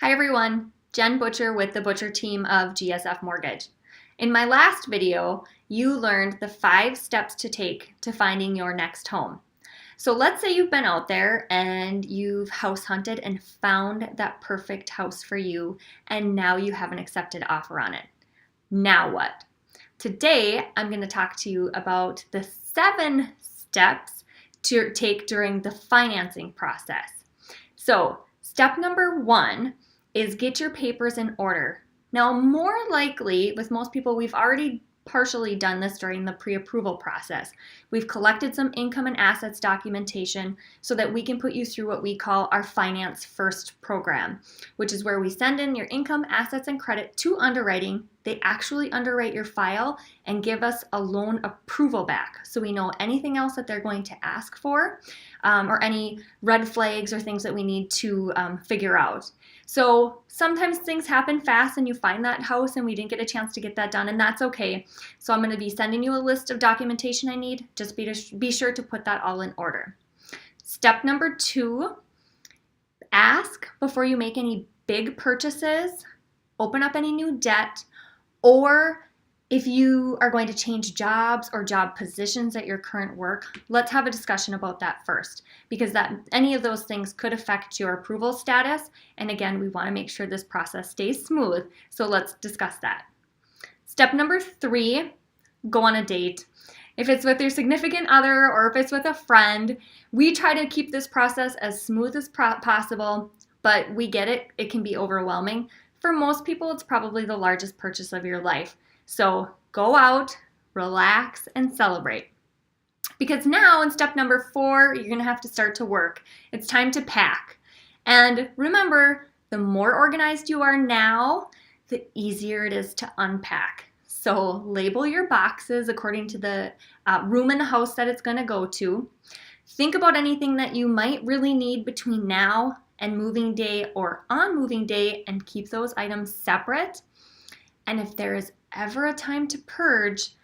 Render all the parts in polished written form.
Hi everyone, Jen Butcher with the Butcher team of GSF Mortgage. In my last video, you learned the 5 steps to take to finding your next home. So let's say you've been out there and you've house hunted and found that perfect house for you, and now you have an accepted offer on it. Now what? Today, I'm going to talk to you about the 7 steps to take during the financing process. So step number 1 is get your papers in order. Now, more likely, with most people, we've already partially done this during the pre-approval process. We've collected some income and assets documentation so that we can put you through what we call our Finance First program, which is where we send in your income, assets, and credit to underwriting. They actually underwrite your file and give us a loan approval back, so we know anything else that they're going to ask for, or any red flags or things that we need to figure out. So sometimes things happen fast and you find that house and we didn't get a chance to get that done, and that's okay. So I'm going to be sending you a list of documentation I need. Just be sure to put that all in order. Step number 2, ask before you make any big purchases, open up any new debt, or if you are going to change jobs or job positions at your current work. Let's have a discussion about that first, because any of those things could affect your approval status. And again, we want to make sure this process stays smooth. So let's discuss that. Step number 3, go on a date. If it's with your significant other or if it's with a friend, we try to keep this process as smooth as possible, but we get it. It can be overwhelming. For most people, it's probably the largest purchase of your life. So go out, relax, and celebrate. Because now in step number 4, you're going to have to start to work. It's time to pack. And remember, the more organized you are now, the easier it is to unpack. So label your boxes according to the room in the house that it's going to go to. Think about anything that you might really need between now and moving day or on moving day, and keep those items separate. And if there is ever a time to purge,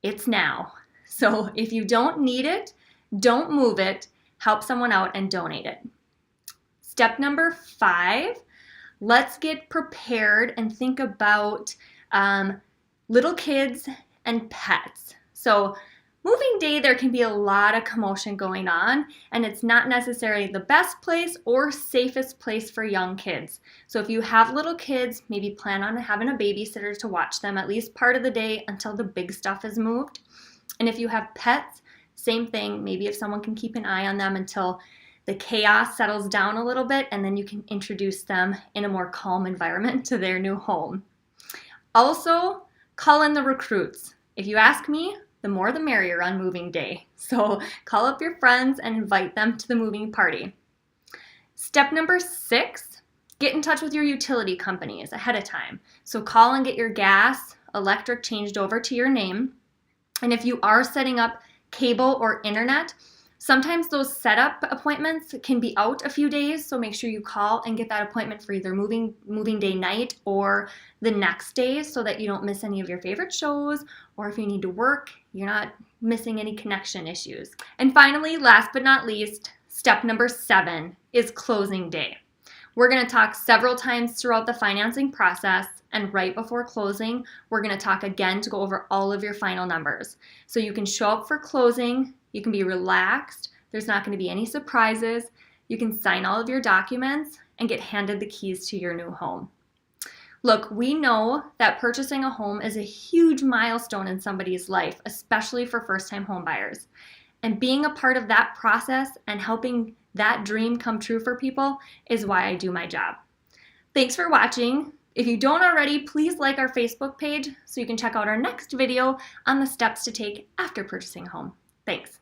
it's now. So if you don't need it, don't move it, help someone out and donate it. Step number 5, let's get prepared and think about little kids and pets. So moving day, there can be a lot of commotion going on, and it's not necessarily the best place or safest place for young kids. So if you have little kids, maybe plan on having a babysitter to watch them at least part of the day until the big stuff is moved. And if you have pets, same thing. Maybe if someone can keep an eye on them until the chaos settles down a little bit, and then you can introduce them in a more calm environment to their new home. Also, call in the recruits. If you ask me, the more the merrier on moving day. So call up your friends and invite them to the moving party. Step number 6, get in touch with your utility companies ahead of time. So call and get your gas, electric changed over to your name. And if you are setting up cable or internet, sometimes those setup appointments can be out a few days, so make sure you call and get that appointment for either moving day night or the next day, so that you don't miss any of your favorite shows, or if you need to work, you're not missing any connection issues. And finally, last but not least, step number 7 is closing day. We're going to talk several times throughout the financing process, and right before closing, we're going to talk again to go over all of your final numbers. So you can show up for closing, you can be relaxed, there's not going to be any surprises, you can sign all of your documents and get handed the keys to your new home. Look, we know that purchasing a home is a huge milestone in somebody's life, especially for first-time home buyers. And being a part of that process and helping that dream come true for people is why I do my job. Thanks for watching. If you don't already, please like our Facebook page so you can check out our next video on the steps to take after purchasing a home. Thanks.